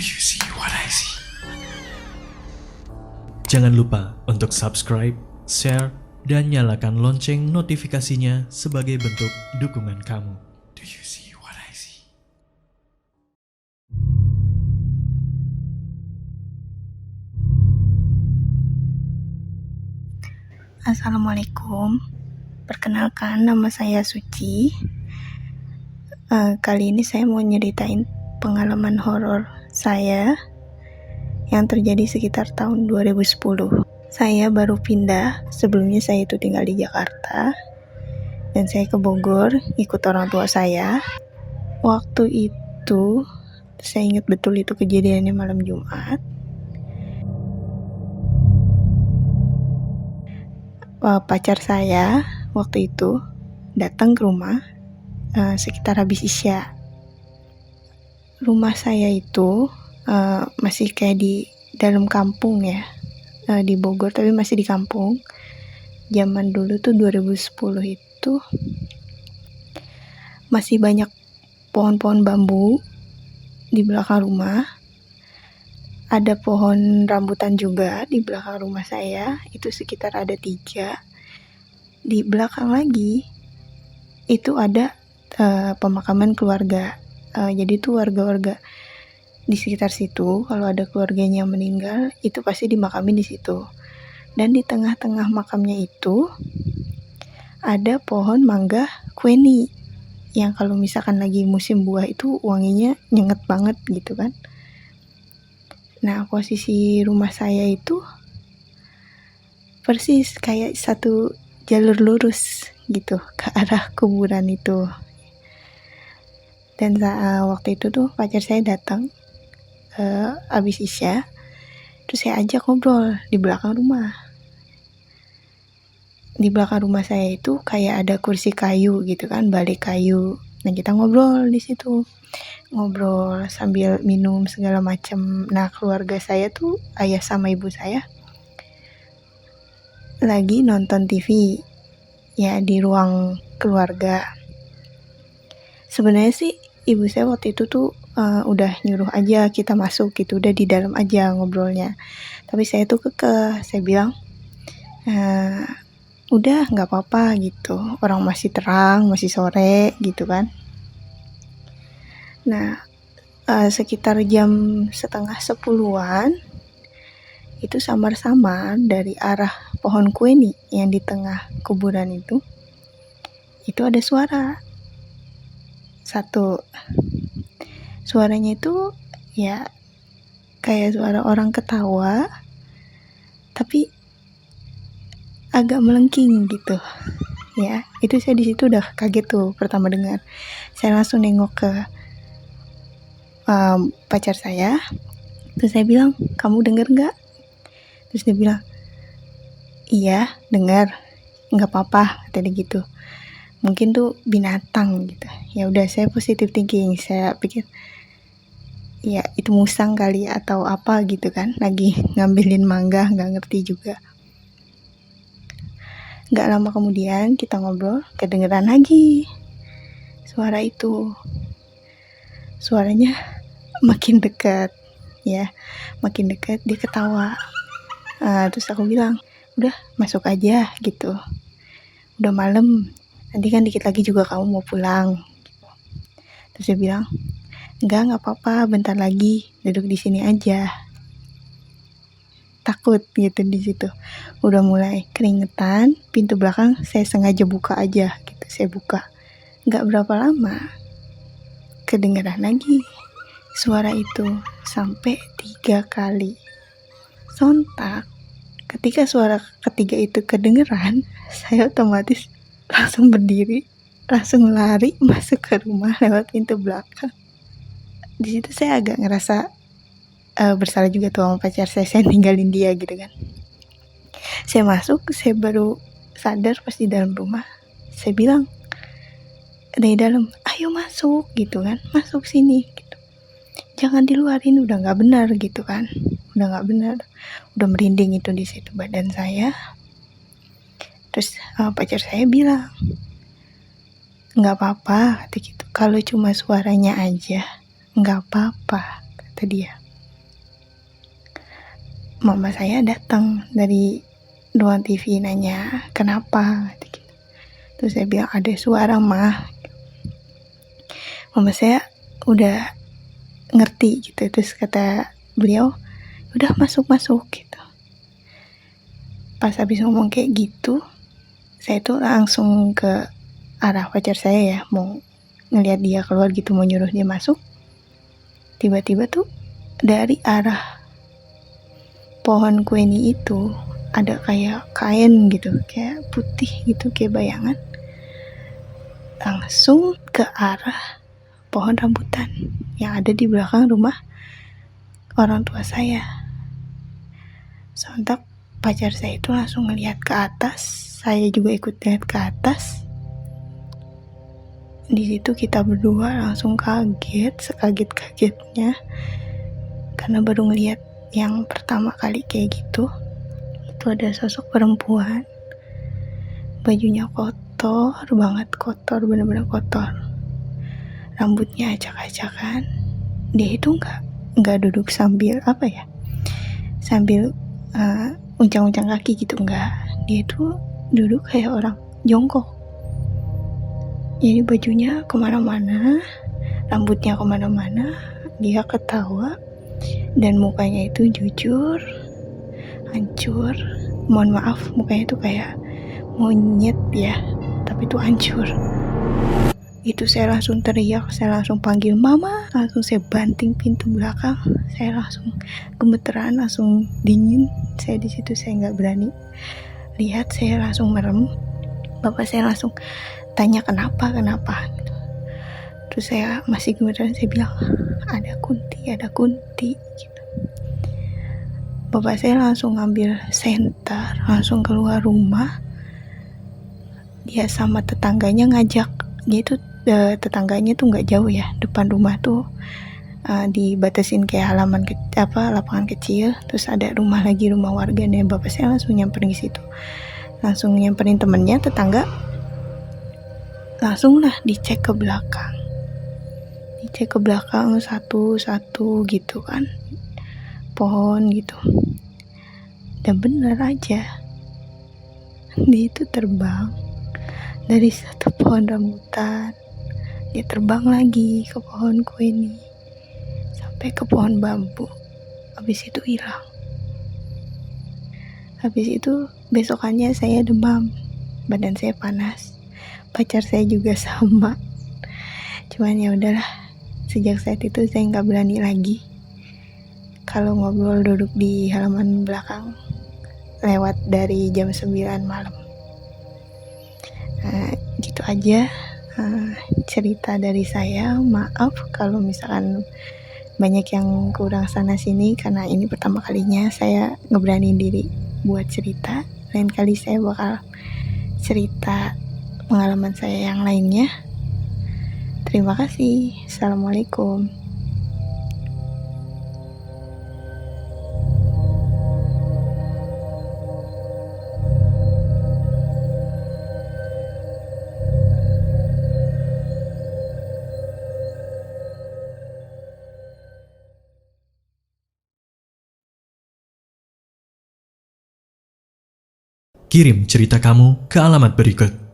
you see what I see? Jangan lupa untuk subscribe, share, dan nyalakan lonceng notifikasinya sebagai bentuk dukungan kamu. Do you see what I see? Assalamualaikum. Perkenalkan, nama saya Suci. Kali ini saya mau nyeritain pengalaman horor saya yang terjadi sekitar tahun 2010. Saya baru pindah, sebelumnya saya itu tinggal di Jakarta dan saya ke Bogor ikut orang tua saya. Waktu itu saya ingat betul itu kejadiannya malam Jumat. Pacar saya waktu itu datang ke rumah sekitar habis Isya. Rumah saya itu masih kayak di dalam kampung ya, di Bogor, tapi masih di kampung. Zaman dulu tuh 2010 itu masih banyak pohon-pohon bambu di belakang rumah. Ada pohon rambutan juga di belakang rumah saya, itu sekitar ada 3. Di belakang lagi itu ada pemakaman keluarga. Jadi tuh warga-warga di sekitar situ, kalau ada keluarganya yang meninggal, itu pasti dimakamin di situ. Dan di tengah-tengah makamnya itu ada pohon mangga kueni, yang kalau misalkan lagi musim buah itu wanginya nyengat banget gitu kan. Nah, posisi rumah saya itu persis kayak satu jalur lurus gitu ke arah kuburan itu. Dan waktu itu tuh pacar saya datang abis Isya, terus saya ajak ngobrol di belakang rumah. Di belakang rumah saya itu kayak ada kursi kayu gitu kan, balik kayu. Nah, kita ngobrol di situ, ngobrol sambil minum segala macam. Nah, keluarga saya tuh ayah sama ibu saya lagi nonton TV ya di ruang keluarga. Sebenarnya sih ibu saya waktu itu tuh udah nyuruh aja kita masuk gitu, udah di dalam aja ngobrolnya. Tapi saya tuh kekeh, saya bilang udah nggak apa-apa gitu, orang masih terang, masih sore gitu kan. Nah, sekitar jam 9:30-an itu samar-samar dari arah pohon kueni yang di tengah kuburan itu ada suara. Satu, suaranya itu ya kayak suara orang ketawa, tapi agak melengking gitu. Ya, itu saya di situ udah kaget tuh pertama dengar. Saya langsung nengok ke pacar saya, terus saya bilang, kamu dengar nggak? Terus dia bilang, iya dengar, nggak apa-apa, tadi gitu. Mungkin tuh binatang gitu. Ya udah, saya positive thinking, saya pikir ya itu musang kali atau apa gitu kan, lagi ngambilin mangga, nggak ngerti juga. Nggak lama kemudian kita ngobrol, kedengeran lagi suara itu. Suaranya makin dekat ya, makin dekat, dia ketawa. Terus aku bilang, udah masuk aja gitu, udah malam, nanti kan dikit lagi juga kamu mau pulang. Terus dia bilang, nggak apa-apa, bentar lagi duduk di sini aja. Takut gitu di situ. Udah mulai keringetan, pintu belakang saya sengaja buka aja gitu, saya buka. Nggak berapa lama kedengeran lagi suara itu sampai 3 kali. Sontak ketika suara ketiga itu kedengeran, saya otomatis langsung berdiri, langsung lari masuk ke rumah lewat pintu belakang. Di situ saya agak ngerasa bersalah juga tuh sama pacar saya ninggalin dia gitu kan. Saya masuk, saya baru sadar pas di dalam rumah. Saya bilang dari dalam, ayo masuk gitu kan, masuk sini gitu. Jangan diluarin, udah nggak benar gitu kan, udah nggak benar, udah merinding itu di situ badan saya. Terus pacar saya bilang, nggak apa-apa kata gitu, kalau cuma suaranya aja nggak apa-apa kata dia. mama saya datang dari ruang TV nanya kenapa gitu. Terus saya bilang ada suara mah. Mama saya udah ngerti gitu. Terus kata beliau udah masuk gitu. Pas habis ngomong kayak gitu, saya tuh langsung ke arah pacar saya ya, mau ngelihat dia keluar gitu, mau nyuruh dia masuk. Tiba-tiba tuh dari arah pohon kueni itu ada kayak kain gitu, kayak putih gitu, kayak bayangan, langsung ke arah pohon rambutan yang ada di belakang rumah orang tua saya. Sontak pacar saya itu langsung ngelihat ke atas, saya juga ikut lihat ke atas. Di situ kita berdua langsung kaget, sekaget-kagetnya, karena baru ngelihat yang pertama kali kayak gitu. Itu ada sosok perempuan, bajunya kotor banget, kotor, bener-bener kotor, rambutnya acak-acakan. Dia itu nggak duduk sambil sambil uncang-uncang kaki gitu, enggak. Dia itu duduk kayak orang jongkok. Jadi bajunya kemana-mana, rambutnya kemana-mana, dia ketawa, dan mukanya itu jujur, hancur. Mohon maaf, mukanya itu kayak monyet ya, tapi itu hancur. Itu saya langsung teriak, saya langsung panggil mama, langsung saya banting pintu belakang, saya langsung gemeteran, langsung dingin. Saya di situ saya nggak berani lihat, saya langsung merem. Bapak saya langsung tanya kenapa gitu. Terus saya masih gemeteran, saya bilang ada kunti gitu. Bapak saya langsung ngambil senter, langsung keluar rumah. Dia sama tetangganya ngajak, dia itu tetangganya tuh nggak jauh ya, depan rumah tuh dibatasin kayak lapangan kecil, terus ada rumah warga nih. Bapak saya langsung nyamperin ke situ, langsung nyamperin temennya, tetangga, langsung lah dicek ke belakang satu-satu gitu kan, pohon gitu. Dan bener aja, dia itu terbang dari satu pohon rambutan, dia terbang lagi ke pohon kueni, sampai ke pohon bambu. Habis itu hilang. Habis itu besokannya saya demam, badan saya panas, pacar saya juga sama. Cuman ya udahlah, sejak saat itu saya nggak berani lagi kalau ngobrol duduk di halaman belakang lewat dari jam 9 malam. Gitu aja cerita dari saya. Maaf kalau misalkan banyak yang kurang sana sini, karena ini pertama kalinya saya ngeberaniin diri buat cerita. Lain kali saya bakal cerita pengalaman saya yang lainnya. Terima kasih. Assalamualaikum. Kirim cerita kamu ke alamat berikut.